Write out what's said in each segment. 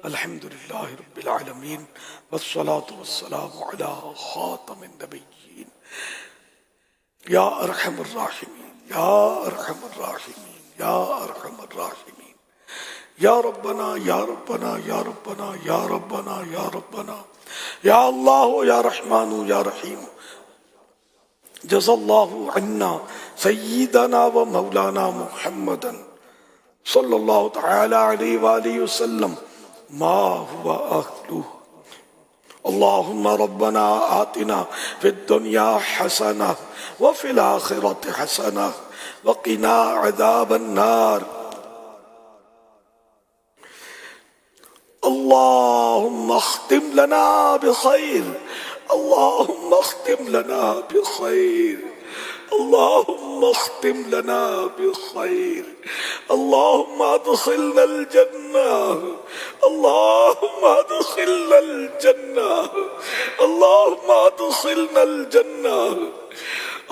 الحمد للہ رب العالمین والصلاة والسلام علی خاتم النبیین یا ارحم الراحمین یا ارحم الراحمین یا ارحم الراحمین یا ربنا یا ربنا یا ربنا یا ربنا یا ربنا یا اللہ یا رحمان یا رحیم جزا اللہ عنا سیدنا و مولانا محمدا صلی اللہ تعالی علیہ وآلہ وسلم ما هو أهله اللهم ربنا آتنا في الدنيا حسنة وفي الآخرة حسنة وقنا عذاب النار اللهم اختم لنا بخير اللهم اختم لنا بخير اللهم اختم لنا بخير اللهم ادخلنا الجنة اللهم ادخلنا الجنة اللهم ادخلنا الجنة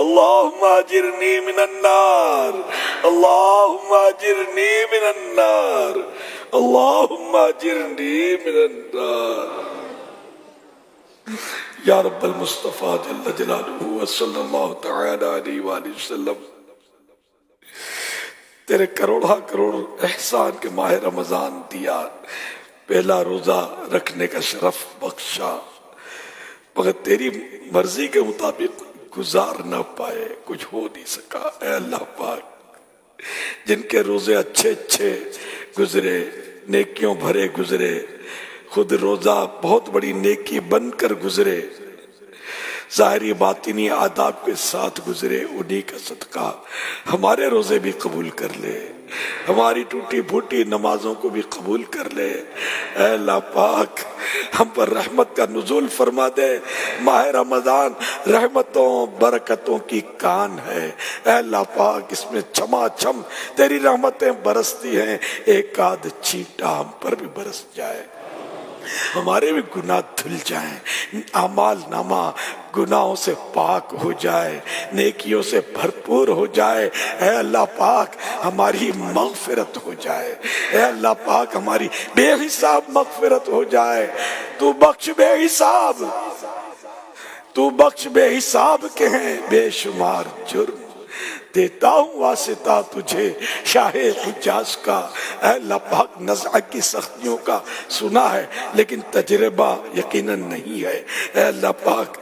اللهم اجرني من النار اللهم اجرني من النار اللهم اجرني من النار یا رب المصطفیٰ جل جلالہ صلی اللہ تعالی علیہ وآلہ وسلم تیرے کروڑا کروڑ احسان کے ماہ رمضان دیا، پہلا روزہ رکھنے کا شرف بخشا، مگر تیری مرضی کے مطابق گزار نہ پائے، کچھ ہو نہیں سکا۔ اے اللہ پاک، جن کے روزے اچھے اچھے گزرے، نیکیوں بھرے گزرے، خود روزہ بہت بڑی نیکی بن کر گزرے، ظاہری باطنی آداب کے ساتھ گزرے، انہی کا صدقہ ہمارے روزے بھی قبول کر لے، ہماری ٹوٹی پھوٹی نمازوں کو بھی قبول کر لے۔ اے اللہ پاک، ہم پر رحمت کا نزول فرما دے۔ ماہ رمضان رحمتوں برکتوں کی کان ہے، اے اللہ پاک، اس میں چھما چھم تیری رحمتیں برستی ہیں، ایک آدھ چھینٹا ہم پر بھی برس جائے، ہمارے بھی گناہ دھل جائیں، اعمال نامہ گناہوں سے پاک ہو جائے، نیکیوں سے بھرپور ہو جائے۔ اے اللہ پاک، ہماری مغفرت ہو جائے، اے اللہ پاک، ہماری بے حساب مغفرت ہو جائے۔ تو بخش بے حساب، تو بخش بے حساب کے ہیں بے شمار جرم، دیتا ہوں واسطہ تجھے شاہ حجاز کا۔ اے اللہ پاک، نزع کی سختیوں کا سنا ہے لیکن تجربہ یقیناً نہیں ہے۔ اے اللہ پاک،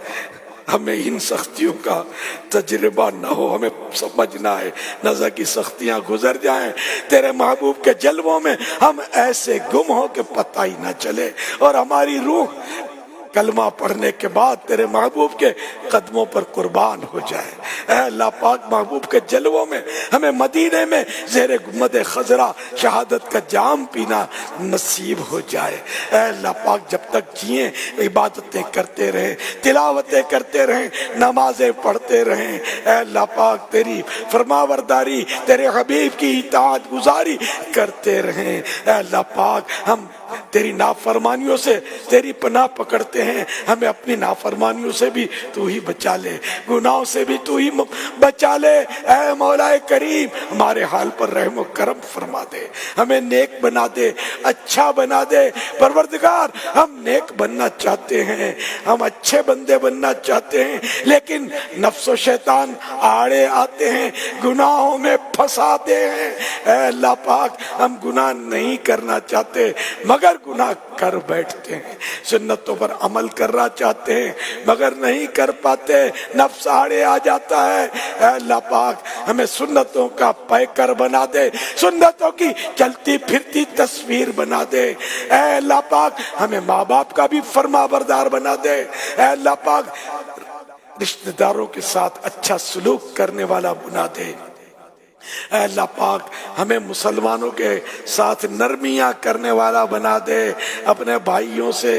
ہمیں ان سختیوں کا تجربہ نہ ہو، ہمیں سمجھنا ہے نزع کی سختیاں گزر جائیں، تیرے محبوب کے جلووں میں ہم ایسے گم ہو کہ پتہ ہی نہ چلے، اور ہماری روح کلمہ پڑھنے کے بعد تیرے محبوب کے قدموں پر قربان ہو جائے۔ اے اللہ پاک، محبوب کے جلووں میں ہمیں مدینے میں زیر گنبد خضرا شہادت کا جام پینا نصیب ہو جائے۔ اے اللہ پاک، جب تک جئیں عبادتیں کرتے رہیں، تلاوتیں کرتے رہیں، نمازیں پڑھتے رہیں۔ اے اللہ پاک، تیری فرمانبرداری، تیرے حبیب کی اطاعت گزاری کرتے رہیں۔ اے اللہ پاک، ہم تیری نافرمانیوں سے تیری پناہ پکڑتے ہیں، ہمیں اپنی نافرمانیوں سے بھی تو ہی بچا لے، گناہوں سے بھی تو ہی بچا لے۔ اے مولا کریم، ہمارے حال پر رحم و کرم فرما دے، ہمیں نیک بنا دے، اچھا بنا دے۔ پروردگار، ہم نیک بننا چاہتے ہیں، ہم اچھے بندے بننا چاہتے ہیں، لیکن نفس و شیطان آڑے آتے ہیں، گناہوں میں پھنساتے ہیں۔ اے اللہ پاک، ہم گناہ نہیں کرنا چاہتے مگر گناہ کر بیٹھتے ہیں، سنتوں پر عمل کرنا چاہتے ہیں مگر نہیں کر پاتے، نفس آڑے آ جاتا ہے۔ اے اللہ پاک، ہمیں سنتوں کا پیکر بنا دے، سنتوں کی چلتی پھرتی تصویر بنا دے۔ اے اللہ پاک، ہمیں ماں باپ کا بھی فرما بردار بنا دے۔ اے اللہ پاک، رشتہ داروں کے ساتھ اچھا سلوک کرنے والا بنا دے۔ اے اللہ پاک، ہمیں مسلمانوں کے ساتھ نرمیاں کرنے والا بنا دے، اپنے بھائیوں سے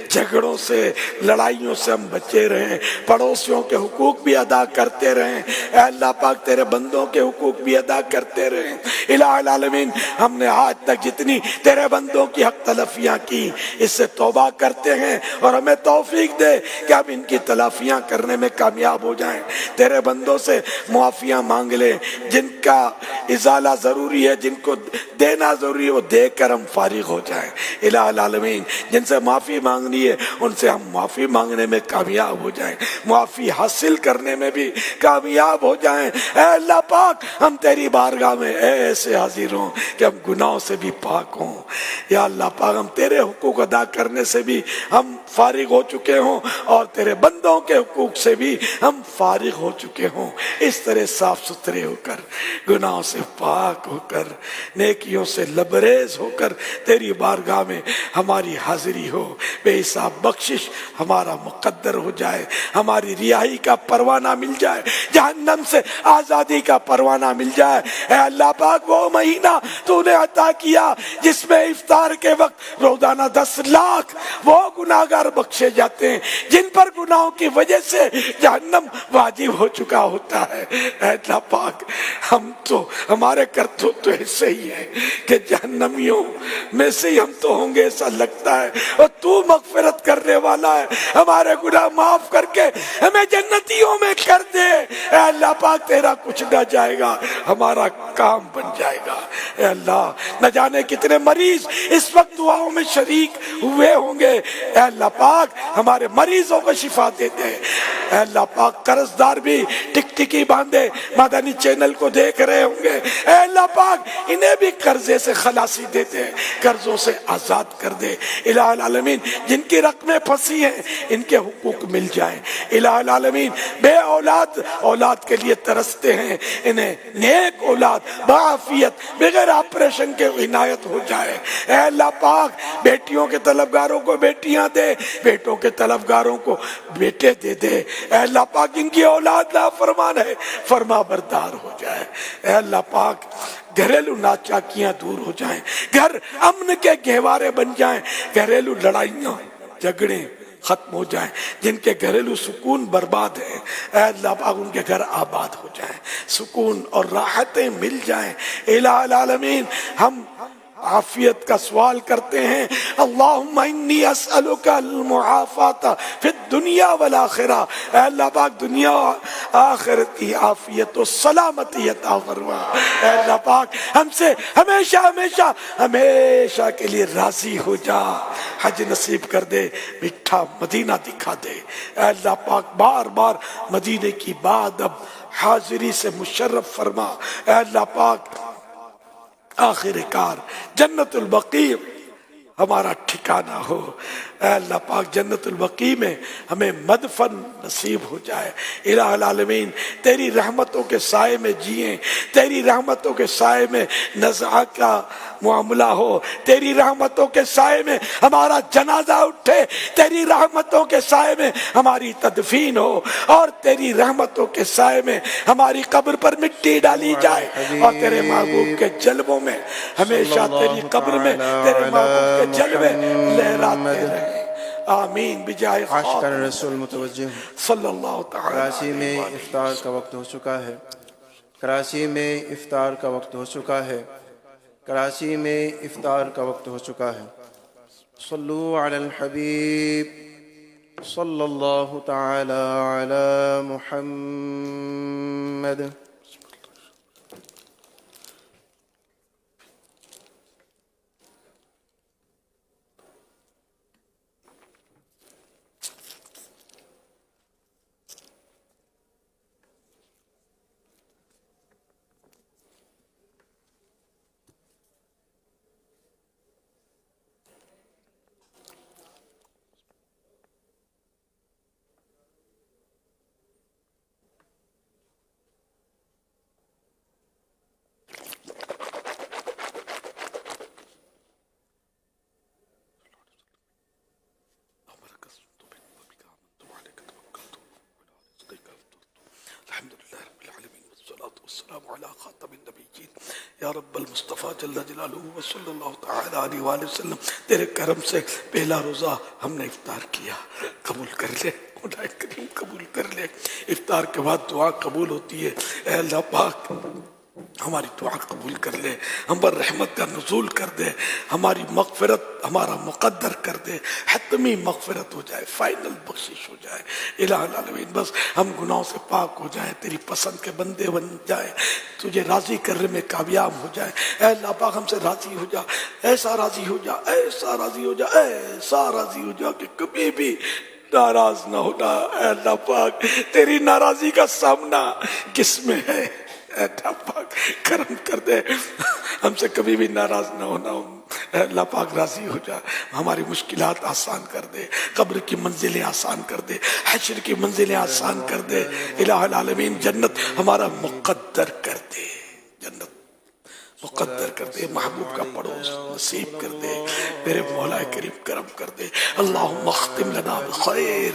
جھگڑوں سے لڑائیوں سے ہم بچے رہیں، پڑوسیوں کے حقوق بھی ادا کرتے رہیں۔ اے اللہ پاک، تیرے بندوں کے حقوق بھی ادا کرتے رہیں۔ الہ العالمین، ہم نے آج تک جتنی تیرے بندوں کی حق تلفیاں کی، اس سے توبہ کرتے ہیں، اور ہمیں توفیق دے کہ ہم ان کی تلافیاں کرنے میں کامیاب ہو جائیں۔ تیرے بندوں سے معافیاں مانگ لے، جن کا کا ازالہ ضروری ہے، جن کو دینا ضروری ہے وہ دے کر ہم فارغ ہو جائیں۔ الہ العالمین جن سے معافی مانگنی ہے ان سے ہم معافی مانگنے میں کامیاب ہو جائیں، معافی حاصل کرنے میں بھی کامیاب ہو جائیں۔ اے اللہ پاک ہم تیری بارگاہ میں ایسے حاضر ہوں کہ ہم گناہوں سے بھی پاک ہوں۔ یا اللہ پاک ہم تیرے حقوق ادا کرنے سے بھی ہم فارغ ہو چکے ہوں اور تیرے بندوں کے حقوق سے بھی ہم فارغ ہو چکے ہوں۔ اس طرح صاف ستھرے ہو کر، گناہوں سے پاک ہو کر، نیکیوں سے لبریز ہو کر تیری بارگاہ میں ہماری حاضری ہو۔ بے حساب بخشش ہمارا مقدر ہو جائے، ہماری رہائی کا پروانہ مل جائے، جہنم سے آزادی کا پروانہ مل جائے۔ اے اللہ پاک وہ مہینہ تو نے عطا کیا جس میں افطار کے وقت روزانہ 10 لاکھ وہ گناہگار بخشے جاتے ہیں جن پر گناہوں کی وجہ سے جہنم واجب ہو چکا ہوتا ہے۔ اے اللہ پاک ہم تو ہمارے کرتوت تو ایسے ہی ہے کہ جہنمیوں میں سے ہی ہم تو ہوں گے ایسا لگتا ہے، اور تو مغفرت کرنے والا ہے، ہمارے گناہ معاف کر کے ہمیں جنتیوں میں کر دے۔ اے اللہ پاک تیرا کچھ نہ جائے گا، ہمارا کام بن جائے گا۔ اے اللہ نہ جانے کتنے مریض اس وقت دعاؤں میں شریک ہوئے ہوں گے، اے اللہ پاک ہمارے مریضوں کو شفا دے دے۔ اے اللہ پاک قرض دار بھی ٹک ٹکی باندھے مدنی چینل کو دیکھ رہے ہوں گے، اے اللہ پاک انہیں بھی قرضے سے خلاصی دے دے، قرضوں سے آزاد کر دے۔ الہ العالمین جن کی رقمیں پھنسی ہیں ان کے حقوق مل جائیں۔ الہ العالمین بے اولاد اولاد کے لیے ترستے ہیں، انہیں نیک اولاد بعافیت بغیر آپریشن کے عنایت ہو جائے۔ اے اللہ پاک بیٹیوں کے طلبگاروں کو بیٹیاں دے، بیٹوں کے طلبگاروں کو بیٹے دے دے۔ اے اللہ پاک ان کی اولاد نافرمان ہے، فرما بردار ہو جائے۔ اے اللہ پاک گھریلو ناچاکیاں دور ہو جائیں، گھر امن کے گہوارے بن جائیں، گھریلو لڑائیاں جھگڑے ختم ہو جائیں، جن کے گھریلو سکون برباد ہیں اے اللہ پاک ان کے گھر آباد ہو جائیں، سکون اور راحتیں مل جائیں۔ الہ العالمین ہم عافیت کا سوال کرتے ہیں، اللہم انی اسألک المعافات فی الدنیا والآخرہ، اے اللہ پاک دنیا و آخرت کی عافیت و سلامتی عطا فرما۔ اے اللہ پاک ہم سے ہمیشہ ہمیشہ ہمیشہ کے لیے راضی ہو جا، حج نصیب کر دے، میٹھا مدینہ دکھا دے۔ اے اللہ پاک بار بار مدینے کی بات اب حاضری سے مشرف فرما۔ اے اللہ پاک آخر کار جنت البقیع ہمارا ٹھکانہ ہو۔ اے اللہ پاک جنت البقیع میں ہمیں مدفن نصیب ہو جائے۔ الہ العالمین تیری رحمتوں کے سائے میں جئیں، تیری رحمتوں کے سائے میں نزعہ کا معاملہ ہو، تیری رحمتوں کے سائے میں ہمارا جنازہ اٹھے، تیری رحمتوں کے سائے میں ہماری تدفین ہو، اور تیری رحمتوں کے سائے میں ہماری قبر پر مٹی ڈالی جائے، اور تیرے محبوب کے جلووں میں ہمیشہ تیری قبر میں تیرے محبوب کے جلوے لہراتے رہے۔ آمین بجائے عاشقان رسول متوجہ صلی اللہ تعالی۔ کراچی میں افطار کا وقت ہو چکا ہے، کراچی میں افطار کا وقت ہو چکا ہے، کراچی میں افطار کا وقت ہو چکا ہے۔ صلو علی الحبیب صلی اللہ تعالی علی محمد۔ والسلام علی خاتم النبیین یا رب المصطفیٰ جل جلالہ وصلی اللہ تعالی علیہ وآلہ وسلم۔ تیرے کرم سے پہلا روزہ ہم نے افطار کیا، قبول کر لے مولا کریم، قبول کر لے۔ افطار کے بعد دعا قبول ہوتی ہے۔ اے اللہ پاک ہماری دعا قبول کر لے، ہم پر رحمت کا نزول کر دے، ہماری مغفرت ہمارا مقدر کر دے، حتمی مغفرت ہو جائے، فائنل بخشش ہو جائے الہ العالمین۔ بس ہم گناہوں سے پاک ہو جائیں، تیری پسند کے بندے بن جائیں، تجھے راضی کرنے میں کامیاب ہو جائیں۔ اے اللہ پاک ہم سے راضی ہو جا، ایسا راضی ہو جا، ایسا راضی ہو جا، ایسا راضی ہو جا کہ کبھی بھی ناراض نہ ہونا۔ اے اللہ پاک تیری ناراضی کا سامنا کس میں ہے؟ اے اللہ پاک کرم کر دے، ہم سے کبھی بھی ناراض نہ ہونا۔ اے اللہ پاک راضی ہو جا، ہماری مشکلات آسان کر دے، قبر کی منزلیں آسان کر دے، حشر کی منزلیں آسان کر دے الہ العالمین۔ جنت ہمارا مقدر کر دے، جنت مقدر کر دے، محبوب کا پڑوس نصیب کر دے، میرے مولا کریم کرم کر دے۔ اللہم اختم لنا بخیر،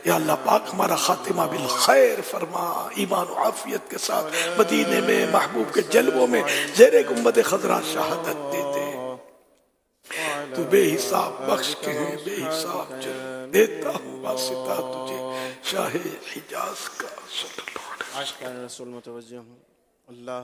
یا اللہ پاک ہمارا خاتمہ بالخیر فرما، ایمان و عافیت کے ساتھ مدینے میں محبوب کے جلووں میں زیر گنبد خضرا شہادت دے دے۔ تو بے حساب بخش کے ہیں، بے حساب جل دیتا ہوں واسطہ تجھے شاہ حجاز کا۔ صلی اللہ علیہ وسلم۔ عاشقان رسول متوجہ ہوں۔ اللہ